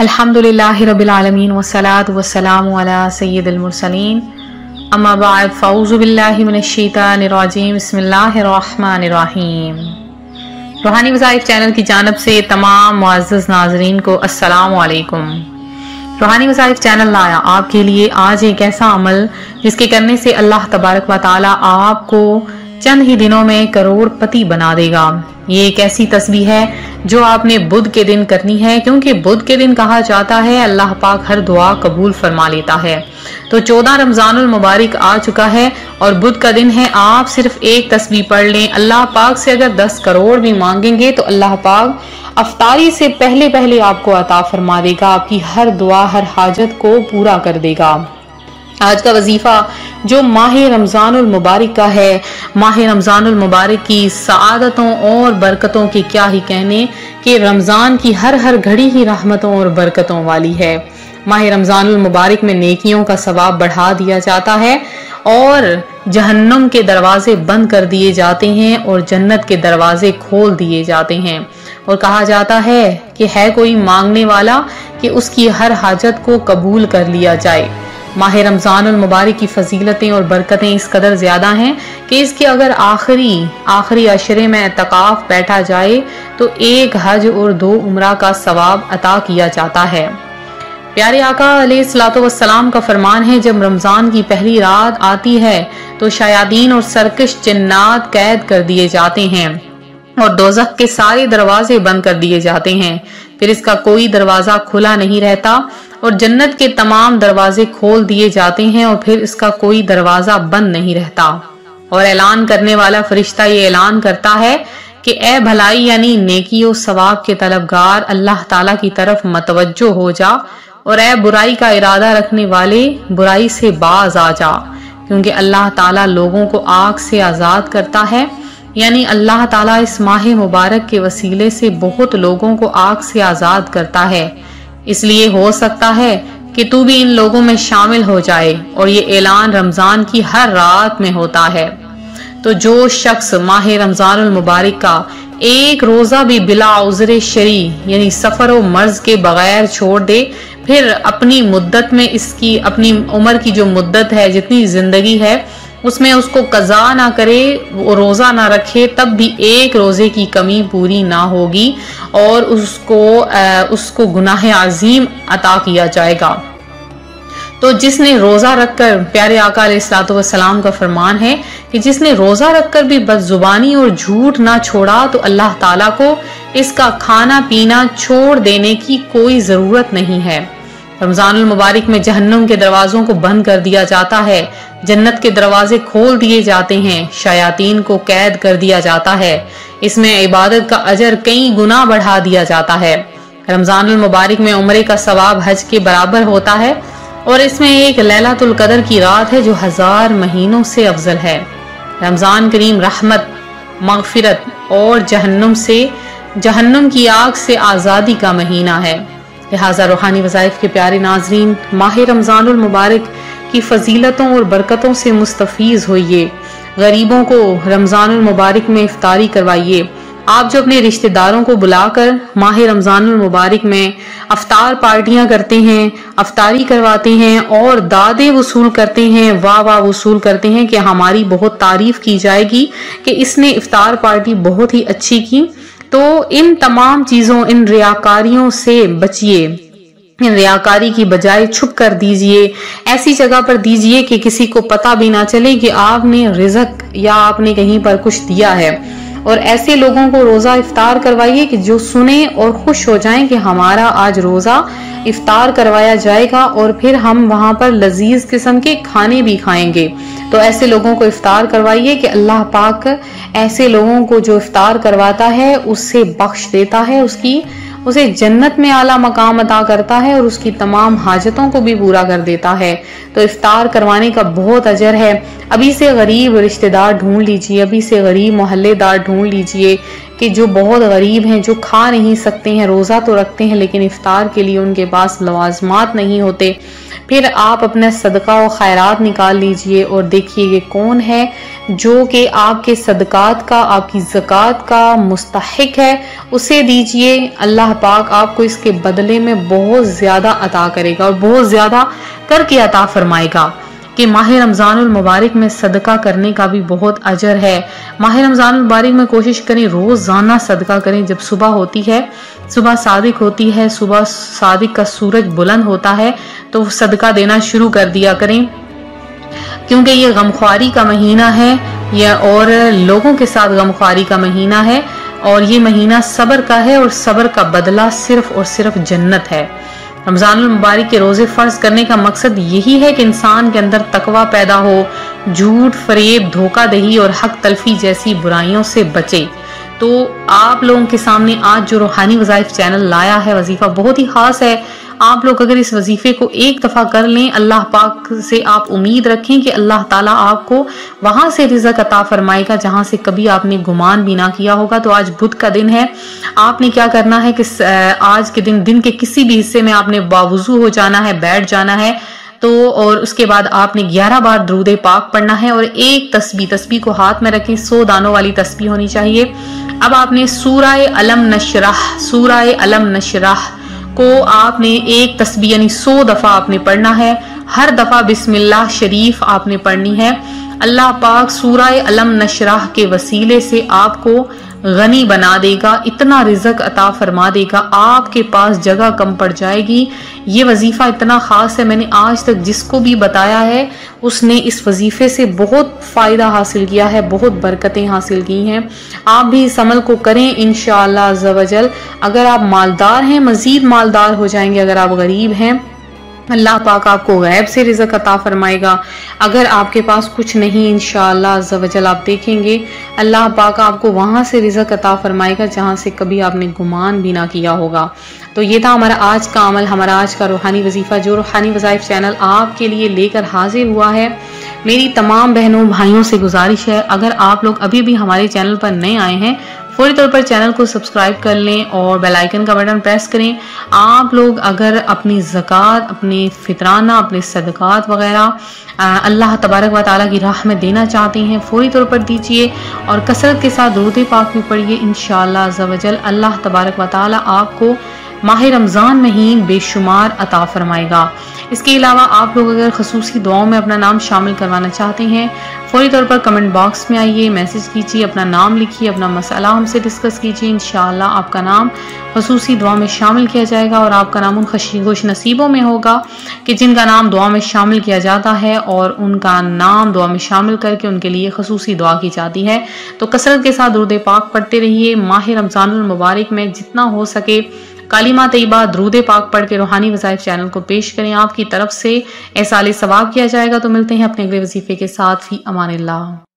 अल्हम्दुलिल्लाहि रब्बिल आलमीन वस्सलातु वस्सलामु अला सय्यिदिल मुरसलीन अम्मा बाद फ़अऊज़ु बिल्लाहि मिनश शैतानिर रजीम बिस्मिल्लाहिर रहमानिर रहीम। रूहानी वज़ाइफ चैनल की जानिब से तमाम मुअज़्ज़ज़ नाज़रीन को अस्सलामु अलैकुम। रूहानी वज़ाइफ चैनल लाया आपके लिए आज एक ऐसा अमल जिसके करने से अल्लाह तबारक व तआला आपको चंद ही दिनों में करोड़पति बना देगा। ये एक ऐसी तस्बीह है जो आपने बुध के दिन करनी है, क्योंकि बुध के दिन कहा जाता है अल्लाह पाक हर दुआ कबूल फरमा लेता है। तो 14 रमजानुल मुबारक आ चुका है और बुध का दिन है। आप सिर्फ एक तस्बीह पढ़ लें। अल्लाह पाक से अगर 10 करोड़ भी मांगेंगे तो अल्लाह पाक अफ्तारी से पहले पहले आपको अता फरमा देगा, आपकी हर दुआ हर हाजत को पूरा कर देगा। आज का वजीफा जो माह रमजानुल मुबारक का है, माह रमजानुल मुबारक की सआदतों और बरकतों के क्या ही कहने कि रमजान की हर हर घड़ी ही रहमतों और बरकतों वाली है। माह रमजानुल मुबारक में नेकियों का सवाब बढ़ा दिया जाता है और जहन्नुम के दरवाजे बंद कर दिए जाते हैं और जन्नत के दरवाजे खोल दिए जाते हैं। और कहा जाता है कि है कोई मांगने वाला कि उसकी हर हाजत को कबूल कर लिया जाए। माह रमजानुल मुबारक की फजीलतें और बरकतें इस कदर ज्यादा हैं कि इसके अगर आखिरी अशरे में एतकाफ बैठा जाए तो 1 हज और 2 उम्रा का सवाब अता किया जाता है। प्यारे आका अलैहिस्सलातु वस्सलाम का फरमान है, जब रमजान की पहली रात आती है तो शयातीन और सरकश जिन्नात कैद कर दिए जाते हैं और दोज़ख के सारे दरवाजे बंद कर दिए जाते हैं। फिर इसका कोई दरवाजा खुला नहीं रहता और जन्नत के तमाम दरवाजे खोल दिए जाते हैं और फिर इसका कोई दरवाजा बंद नहीं रहता। और ऐलान करने वाला फरिश्ता ये ऐलान करता है कि ए भलाई यानी नेकी और सवाब के तलबगार, अल्लाह ताला की तरफ मतवज्जो हो जा और ए बुराई का इरादा रखने वाले, बुराई से बाज आ जा, क्योंकि अल्लाह ताला लोगों को आग से आजाद करता है। यानी अल्लाह ताला इस माह मुबारक के वसीले से बहुत लोगों को आग से आजाद करता है। इसलिए हो सकता है कि तू भी इन लोगों में शामिल हो जाए। और ये ऐलान रमजान की हर रात में होता है। तो जो शख्स माह रमजानुल मुबारक का एक रोजा भी बिला उज़्र शरी यानी सफर और मर्ज के बगैर छोड़ दे, फिर अपनी मुद्दत में इसकी अपनी उम्र की जो मुद्दत है, जितनी जिंदगी है, उसमें उसको कज़ा ना करे, वो रोजा ना रखे, तब भी एक रोजे की कमी पूरी ना होगी और उसको गुनाह अजीम अता किया जाएगा। तो जिसने रोजा रखकर, प्यारे आका अलैहिस्सलातु वस्सलाम का फरमान है कि जिसने रोजा रखकर भी बदजुबानी और झूठ ना छोड़ा तो अल्लाह ताला को इसका खाना पीना छोड़ देने की कोई जरूरत नहीं है। रमजानुल मुबारक में जहन्नुम के दरवाजों को बंद कर दिया जाता है, जन्नत के दरवाजे खोल दिए जाते हैं, शयातीन को कैद कर दिया जाता है। इसमें इबादत का अजर कई गुना बढ़ा दिया जाता है। रमजानुल मुबारक में उम्रे का सवाब हज के बराबर होता है और इसमें एक लैलतुल कदर की रात है जो 1000 महीनों से अफजल है। रमजान करीम रहमत, मगफिरत और जहन्नुम की आग से आज़ादी का महीना है। लिहाजा रूहानी वज़ाइफ के प्यारे नाजरीन, माह रमजानुल मुबारक की फजीलतों और बरकतों से मुस्तफीज होइए। गरीबों को रमजानुल मुबारक में इफ्तारी करवाइए। आप जो अपने रिश्तेदारों को बुलाकर माह रमजानुल मुबारक में अफ्तार पार्टियां करते हैं, अफ्तारी करवाते हैं और दादे वसूल करते हैं, वाह वाह वसूल करते हैं कि हमारी बहुत तारीफ की जाएगी कि इसने इफ्तार पार्टी बहुत ही अच्छी की, तो इन तमाम चीजों, इन रियाकारियों से बचिए। इन रियाकारी की बजाय छुप कर दीजिए, ऐसी जगह पर दीजिए कि किसी को पता भी ना चले कि आपने रिज़्क या आपने कहीं पर कुछ दिया है। और ऐसे लोगों को रोजा इफ्तार करवाइए कि जो सुने और खुश हो जाएं कि हमारा आज रोजा इफ्तार करवाया जाएगा और फिर हम वहां पर लजीज किस्म के खाने भी खाएंगे। तो ऐसे लोगों को इफ्तार करवाइए कि अल्लाह पाक ऐसे लोगों को जो इफ्तार करवाता है उससे बख्श देता है, उसे जन्नत में आला मकाम अता करता है और उसकी तमाम हाजतों को भी पूरा कर देता है। तो इफ्तार करवाने का बहुत अजर है। अभी से गरीब रिश्तेदार ढूंढ लीजिए, अभी से गरीब मोहल्लेदार ढूंढ लीजिए कि जो बहुत गरीब हैं, जो खा नहीं सकते हैं, रोज़ा तो रखते हैं लेकिन इफ्तार के लिए उनके पास लवाजमात नहीं होते। फिर आप अपना सदका और खैरात निकाल लीजिए और देखिए कि कौन है जो कि आपके सदकात का, आपकी ज़कात का मुस्तहिक है, उसे दीजिए। अल्लाह पाक आपको इसके बदले में बहुत ज़्यादा अता करेगा और बहुत ज़्यादा करके अता फरमाएगा। कि माह रमज़ानुल मुबारक में सदका करने का भी बहुत अजर है। माह रमज़ानुल मुबारक में कोशिश करें रोज़ाना सदका करें। जब सुबह होती है, सुबह सादिक होती है, सुबह सादिक का सूरज बुलंद होता है, तो सदका देना शुरू कर दिया करें, क्योंकि ये गमख्वारी का महीना है या और लोगों के साथ गमख्वारी का महीना है, और ये महीना सब्र का है और सब्र का बदला सिर्फ और सिर्फ जन्नत है। रमज़ानुल मुबारक के रोज़े फ़र्ज करने का मकसद यही है कि इंसान के अंदर तकवा पैदा हो, झूठ, फरेब, धोखाधड़ी और हक तलफी जैसी बुराइयों से बचे। तो आप लोगों के सामने आज जो रूहानी वज़ाइफ चैनल लाया है, वजीफ़ा बहुत ही ख़ास है। आप लोग अगर इस वजीफे को एक दफ़ा कर लें, अल्लाह पाक से आप उम्मीद रखें कि अल्लाह ताला आपको वहां से रिज़्क़ अता फरमाएगा जहां से कभी आपने गुमान भी ना किया होगा। तो आज बुध का दिन है, आपने क्या करना है कि आज के दिन के किसी भी हिस्से में आपने बावुज़ू हो जाना है, बैठ जाना है, तो और उसके बाद आपने 11 बार दरूद पाक पढ़ना है और एक तस्बीह को हाथ में रखें, 100 दानों वाली तस्बीह होनी चाहिए। अब आपने सूरह अलम नशरह को आपने एक तस्बीह यानी 100 दफा आपने पढ़ना है। हर दफा बिस्मिल्लाह शरीफ आपने पढ़नी है। अल्लाह पाक सूरह अलम नशरह के वसीले से आपको गनी बना देगा, इतना रिज़्क़ अता फरमा देगा, आपके पास जगह कम पड़ जाएगी। ये वजीफा इतना खास है, मैंने आज तक जिसको भी बताया है उसने इस वजीफे से बहुत फ़ायदा हासिल किया है, बहुत बरकतें हासिल की हैं। आप भी इस अमल को करें इंशाअल्लाह अज़्ज़ व जल। अगर आप मालदार हैं, मज़ीद मालदार हो जाएंगे। अगर आप गरीब हैं, अल्लाह पाक आपको गैब से रिज़्क़ अता फरमाएगा। अगर आपके पास कुछ नहीं, इंशाअल्लाह अज़्ज़ व जल आप देखेंगे अल्लाह पाक आपको वहां से रिज़्क़ अता फरमाएगा जहां से कभी आपने गुमान भी ना किया होगा। तो ये था हमारा आज का अमल, हमारा आज का रूहानी वजीफा जो रूहानी वज़ाइफ चैनल आपके लिए लेकर हाजिर हुआ है। मेरी तमाम बहनों भाइयों से गुजारिश है, अगर आप लोग अभी भी हमारे चैनल पर नए आए हैं, फौरी तौर पर चैनल को सब्सक्राइब कर लें और बेल आइकन का बटन प्रेस करें। आप लोग अगर अपनी ज़कात, अपने फितराना, अपने सदकात वगैरह अल्लाह तबारक व तआला की राह में देना चाहते हैं, फौरी तौर पर दीजिए और कसरत के साथ दुरूद पाक भी पढ़िए। इंशाअल्लाह अज़्ज़ व जल अल्लाह तबारक व तआला आपको माह रमज़ान में ही बेशुमार अता फरमाएगा। इसके अलावा आप लोग अगर खसूसी दुआओं में अपना नाम शामिल करवाना चाहते हैं, फौरी तौर पर कमेंट बॉक्स में आइए, मैसेज कीजिए, अपना नाम लिखिए, अपना मसला हमसे डिस्कस कीजिए। इंशाअल्लाह आपका नाम खसूसी दुआ में शामिल किया जाएगा और आपका नाम उन खुश नसीबों में होगा कि जिनका नाम दुआ में शामिल किया जाता है और उनका नाम दुआ में शामिल करके उनके लिए खसूसी दुआ की जाती है। तो कसरत के साथ दुरूद पाक पढ़ते रहिए। माह रमज़ानुल मुबारक में जितना हो सके कालिमा तैयबा दरूद पाक पढ़ के रूहानी वज़ाइफ चैनल को पेश करें, आपकी तरफ से एहसाले सवाब किया जाएगा। तो मिलते हैं अपने अगले वजीफे के साथ। फी अमानिल्लाह।